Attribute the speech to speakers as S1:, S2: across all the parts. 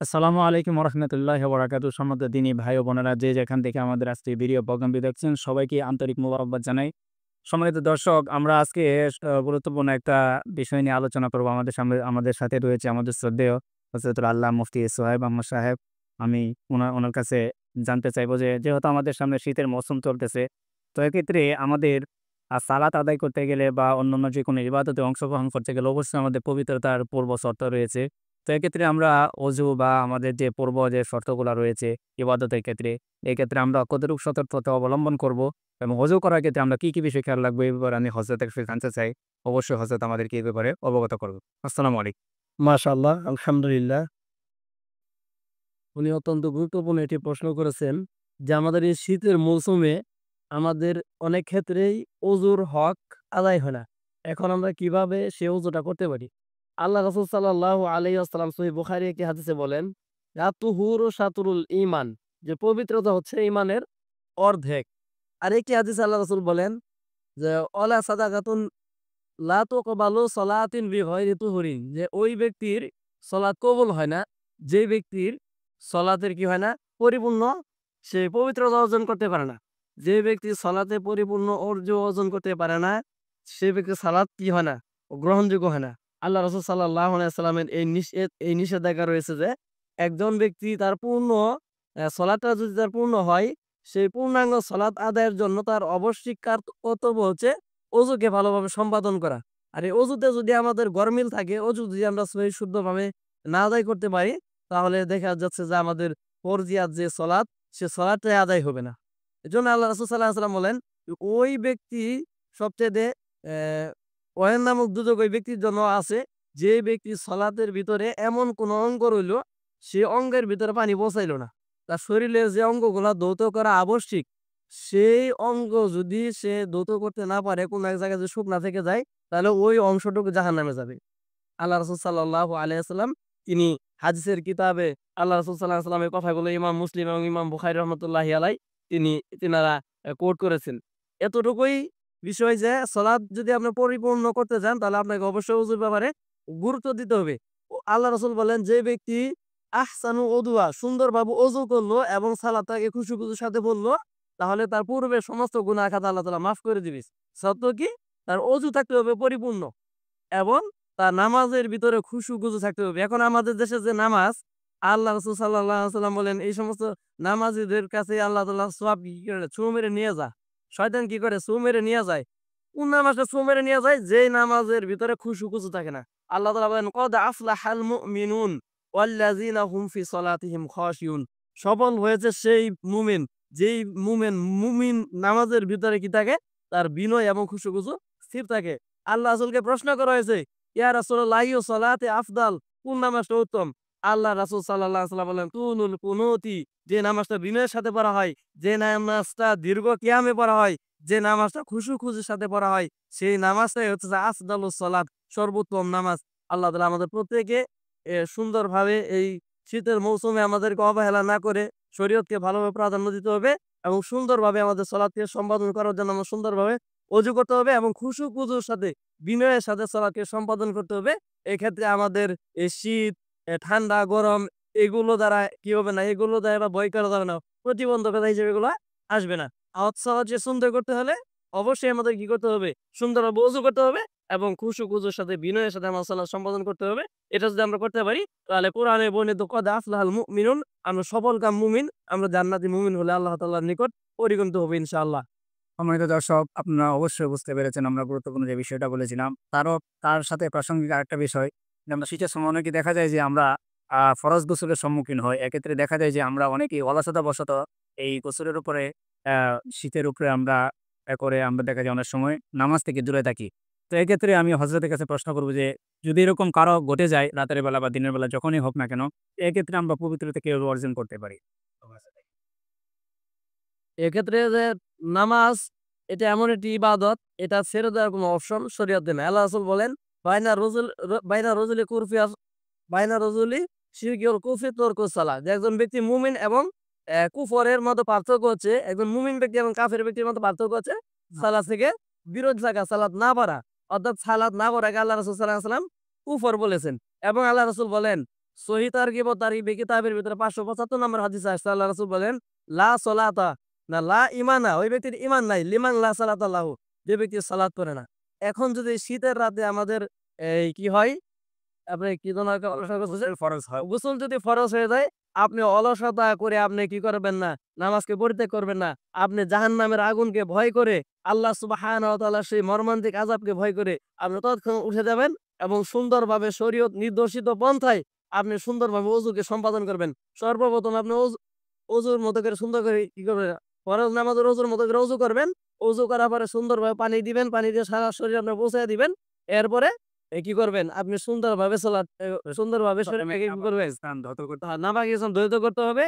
S1: আসসালামু আলাইকুম ওরহমতুল্লাহি ওয়া বারাকাতুহু। সম্মানিত দিনী ভাই ও বোনেরা যে যেখান থেকে আমাদের আজকে ভিডিও প্রোগ্রামটি দেখছেন সবাইকে আন্তরিক মোবারকবাদ জানাই। সম্মানিত দর্শক, আমরা আজকে গুরুত্বপূর্ণ একটা বিষয় নিয়ে আলোচনা করব। আমাদের সাথে রয়েছে আমাদের শ্রদ্ধেয় হযরতুল আল্লাহ মুফতি সোহাইব আহমদ সাহেব। আমি ওনার কাছে জানতে চাইবো যে যেহেতু আমাদের সামনে শীতের মৌসুম চলতেছে, তো এক্ষেত্রে আমাদের সালাত আদায় করতে গেলে বা অন্যান্য যেকোনো ইবাদতে অংশগ্রহণ করতে গেলে অবশ্যই আমাদের পবিত্রতার পূর্ব শর্ত রয়েছে। তো এক্ষেত্রে আমরা অজু বা আমাদের যে পূর্ব যে শর্তগুলা রয়েছে ইবাদতের ক্ষেত্রে, এক্ষেত্রে আমরা কতটুকু সতর্কতা অবলম্বন করব এবং অজু করার ক্ষেত্রে আমরা কি বিষয় খেয়াল রাখবো এই ব্যাপারে আমি হযরতের কাছে জানতে চাই। অবশ্যই হযরত আমাদেরকে এই ব্যাপারে অবগত করবে। আসসালামু আলাইকুম।
S2: মাশাআল্লাহ, আলহামদুলিল্লাহ। উনি অত্যন্ত গুরুত্বপূর্ণ একটি প্রশ্ন করেছেন যে, আমাদের এই শীতের মৌসুমে আমাদের অনেক ক্ষেত্রেই অজুর হক আদায় হয় না। এখন আমরা কিভাবে সে অজুটা করতে পারি? আল্লাহ রাসূল সাল্লাল্লাহু আলাইহি ওয়াসাল্লাম সহিহ বুখারী একটি হাদিসে বলেন, "আত-তুহুরু শাতরুল ঈমান", যে পবিত্রতা হচ্ছে ঈমানের অর্ধেক। আরেকটি হাদিসে আল্লাহ রাসূল বলেন যে, "অলা সাদাকাতুন লা তুকবালু সলাতিন বিগয়রি তুহুরিন", যে ওই ব্যক্তির সলাত কবুল হয় না, যে ব্যক্তির সলাতের কি হয় না, পরিপূর্ণ সে পবিত্রতা অর্জন করতে পারে না। যে ব্যক্তি সলাতে পরিপূর্ণ অর্জন করতে পারে না, সে ব্যক্তির সালাত কি হয় না, গ্রহণযোগ্য হয় না। আল্লাহ রাসূল সাল্লাল্লাহু আলাইহি ওয়াসাল্লামের এই নিষেধাজ্ঞা রয়েছে যে, একজন ব্যক্তি তার পূর্ণ সলাতটা যদি তার পূর্ণ হয়, সেই পূর্ণাঙ্গ সলাত আদায়ের জন্য তার অবশ্যই কর্তব্য হচ্ছে অজুকে ভালোভাবে সম্পাদন করা। আর এই অজুতে যদি আমাদের গরমিল থাকে, অজু যদি আমরা সহি শুদ্ধভাবে না আদায় করতে পারি, তাহলে দেখা যাচ্ছে যে আমাদের ফরজিয়াত যে সলাত, সে সলাতটাই আদায় হবে না। এজন্য আল্লাহ রাসূল সাল্লাল্লাহু আলাইহি ওয়াসাল্লাম বলেন, ওই ব্যক্তি সবচাইতে ওয়াহেন নামক দুদক ওই ব্যক্তির জন্য আছে, যে ব্যক্তি সলাতের ভিতরে এমন কোন অঙ্গ রইল, সে অঙ্গের ভিতরে পানি পৌঁছাইল না। তার শরীরের যে অঙ্গগুলা ধৌত করা আবশ্যিক, সেই অঙ্গ যদি সে ধৌত করতে না পারে, কোন এক জায়গায় যদি শুকনা থেকে যায়, তাহলে ওই অংশটুকু জাহান্নামে যাবে। আল্লাহ রাসূল সাল্লাল্লাহু আলাইহি ওয়াসাল্লাম তিনি হাদিসের কিতাবে আল্লাহ রাসূল সাল্লাল্লাহু আলাইহি ওয়াসাল্লামের কথাগুলো ইমাম মুসলিম এবং ইমাম বুখারী রাহমাতুল্লাহি আলাইহি তিনারা কোট করেছেন। এতটুকুই বিষয় যে সালাত যদি আপনি পরিপূর্ণ করতে চান, তাহলে আপনাকে অবশ্যই ওযুর ব্যাপারে গুরুত্ব দিতে হবে। আল্লাহ রাসূল বলেন, যে ব্যক্তি আহসানু উদুয়া, সুন্দরভাবে ওযু করলো এবং সালাতটাকে খুশুখুশুর সাথে পড়লো, তাহলে তার পূর্বের সমস্ত গুনাহ খাতা আল্লাহ তাআলা মাফ করে দিবে। শর্ত কি? তার ওযু থাকতে হবে পরিপূর্ণ এবং তার নামাজের ভিতরে খুশু-খুজু থাকতে হবে। এখন আমাদের দেশে যে নামাজ, আল্লাহ রাসূল সাল্লাল্লাহু আলাইহি ওয়াসাল্লাম বলেন, এই সমস্ত নামাজীদের কাছে আল্লাহ তাআলা সওয়াব কি করে? ছু মেরে নিয়ে যা। শয়তান কি করে? ছু মেরে নিয়ে যায়। কোন নামাজটা ছু মেরে নিয়ে যায়? যেই নামাজের ভিতরে খুশু-খুজু থাকে না। আল্লাহ তাআলা বলেন, "কদ আফলাহাল মুমিনুন ওয়াল্লাযিনা হুম ফি সলাতিহিম খাশিউন", সফল হয়েছে সেই মুমিন, যেই মুমিন নামাজের ভিতরে কি থাকে? তার বিনয় এবং খুশু-খুজু স্থির থাকে। আল্লাহ রাসূলকে প্রশ্ন করা হয়েছে, ইয়া রাসূলুল্লাহ আইয়ু সলাতি আফদাল, কোন নামাজটা উত্তম? আল্লাহ রাসূল সাল্লাল্লাহু আলাইহি ওয়াসাল্লাম বলেন, তুনুল কুনুতি, যে নামাজটা বিনয়ের সাথে পড়া হয়, যে নামাজটা দীর্ঘ কিয়ামে পড়া হয়, যে নামাজটা খুশু-খুজুর সাথে পড়া হয়, সেই নামাজটাই হচ্ছে যে আফদালুস সালাত, সর্বোত্তম নামাজ। আল্লাহ তাআলা আমাদের প্রত্যেককে সুন্দরভাবে এই শীতের মৌসুমে আমাদেরকে অবহেলা না করে শরীয়তকে ভালোভাবে প্রাধান্য দিতে হবে এবং সুন্দরভাবে আমাদের সলাতকে সম্পাদন করার জন্য আমরা সুন্দরভাবে অজু করতে হবে এবং খুশু-খুজুর সাথে, বিনয়ের সাথে সলাতকে সম্পাদন করতে হবে। এক্ষেত্রে আমাদের এই শীত, ঠান্ডা, গরম এগুলো দ্বারা কি হবে না, এগুলো দ্বারা ভয় করা যাবে না। প্রতিবন্ধকতা হিসেবে এগুলা আসবে না। সহজে সুন্দর করতে হলে অবশ্যই আমাদের কি করতে হবে? সুন্দরভাবে ওযু করতে হবে এবং খুশু-খুজুর সাথে, বিনয়ের সাথে আমার সালাত সম্পাদন করতে হবে। এটা যদি আমরা করতে পারি, তাহলে কোরআনে বর্ণিত কদ আফলাহাল মুমিনুন, আমরা সফলকাম মুমিন, আমরা জান্নাতি মুমিন হলে আল্লাহ তাআলার নিকট পরিগণিত হবো ইনশাআল্লাহ।
S1: সম্মানিত দর্শক, আপনারা অবশ্যই বুঝতে পেরেছেন আমরা গুরুত্বপূর্ণ যে বিষয়টা বলেছিলাম। তার সাথে প্রাসঙ্গিক আরেকটা বিষয় যে আমরা শীতের সময় অনেকে দেখা যায় যে আমরা ফরজ গোসলের সম্মুখীন হই। এক্ষেত্রে দেখা যায় যে আমরা অনেকেই অলসতাবশত এই গোসলের উপরে আ শীতের উপরে আমরা করে আমরা দেখা যায় অনেক সময় নামাজ থেকে দূরে থাকি। তো এক্ষেত্রে আমি হযরতের কাছে প্রশ্ন করব যে যদি এরকম কারো ঘটে যায় রাতের বেলা বা দিনের বেলা যখনই হোক না কেন, এক্ষেত্রে আমরা পবিত্রতা কিভাবে অর্জন করতে পারি?
S2: এক্ষেত্রে যে নামাজ, এটা এমন একটি ইবাদত, এটা ছেড়ে দেওয়ার কোনো অপশন শরীয়তে নাই। আল্লাহ রাসূল বলেন, বাইনা রজুল বাইনা রজুলি কুরফিয়াস বাইনা রজুলি শিরকি ওয়াল কুফরি তরকুস সালাহ, যে একজন ব্যক্তি মুমিন এবং কুফরের মধ্যে পার্থক্য হচ্ছে, একজন মুমিন ব্যক্তি এবং কাফের ব্যক্তির মধ্যে পার্থক্য হচ্ছে সালাত থেকে বিরত থাকা, সালাত না পড়া। অর্থাৎ সালাত না পড়াকে আল্লাহ রাসূল সাল্লাল্লাহু আলাইহি ওয়াসাল্লাম কুফর বলেছেন এবং আল্লাহ রাসূল বলেন, সহিহ তারগিব ও তারহিব কিতাবের ভিতরে 575 নম্বর হাদিসে আসছে আল্লাহ রাসূল বলেন, লা সলাতা না লা ইমানা, ওই ব্যক্তির ঈমান নাই, লিমান লা সালাতা লাহু, যে ব্যক্তি সালাত পড়ে না। এখন যদি শীতের রাতে আমাদের কি হয়, আপনি কি যেন একটা অলসতা গোসল
S1: ফরজ হয়।
S2: গোসল যদি ফরজ হয়ে যায়, আপনি অলসতা করে আপনি কি করবেন না, নামাজকে পরিত্যাগ করবেন না। আপনি জাহান্নামের আগুনকে ভয় করে, আল্লাহ সুবহানাহু ওয়া তাআলার সেই মর্মান্তিক আযাবকে ভয় করে আপনি তৎক্ষণাৎ উঠে যাবেন এবং সুন্দরভাবে শরীয়ত নির্দেশিত পন্থায় আপনি সুন্দরভাবে ওযুকে সম্পাদন করবেন। সর্বপ্রথম আপনি অজুর মতো করে সুন্দর করে কি করবেন? ফরজ নামাজের অজুর মতো করে অজু করবেন। অজু করার পরে সুন্দরভাবে পানি দিবেন। পানি দিয়ে সারা শরীর আপনি মুছে দিবেন। এরপরে কি করবেন? আপনি সুন্দরভাবে সুন্দরভাবে
S1: প্রথমে
S2: শরীরটাকে কি করবেন?
S1: স্থান ধৌত করতে
S2: নাপাক স্থান ধৌত করতে হবে।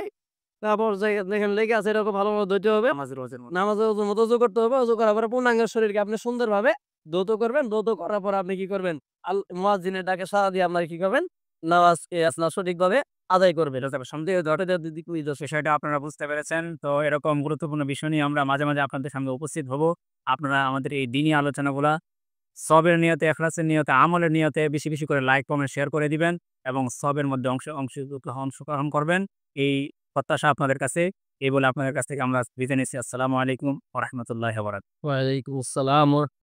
S2: তারপর যেখানে লেগে আছে এরকম ভালোভাবে ধুইতে হবে।
S1: নামাজের রোজের মতো।
S2: নামাজের অজুর মতো অজু করতে হবে। অজু করার পরে পূর্ণাঙ্গ শরীরকে আপনি সুন্দরভাবে ধৌত করবেন। ধৌত করার পর আপনি কি করবেন? মুয়াজ্জিনের ডাকে সাড়া দিয়ে আপনারা কি করবেন? নামাজকে আপনার সঠিকভাবে আদায় করবেন।
S1: বিষয়টা আপনারা বুঝতে পেরেছেন। তো এরকম গুরুত্বপূর্ণ বিষয় নিয়ে আমরা মাঝে, মাঝে আপনাদের সামনে উপস্থিত হব। আপনারা আমাদের এই দিনী আলোচনাগুলা সবের নিয়তে, এখলাসের নিয়তে, আমলের নিয়তে বেশি, বেশি করে লাইক, কমেন্ট, শেয়ার করে দিবেন এবং সবের মধ্যে অংশগ্রহণ করবেন। এই প্রত্যাশা আপনাদের কাছে। এই বলে আপনাদের কাছ থেকে আমরা বিদায় নিচ্ছি। আসসালামু আলাইকুম ওয়া রাহমাতুল্লাহি ওয়া বারাকাতুহু।
S2: ওয়ালাইকুম আসসালাম।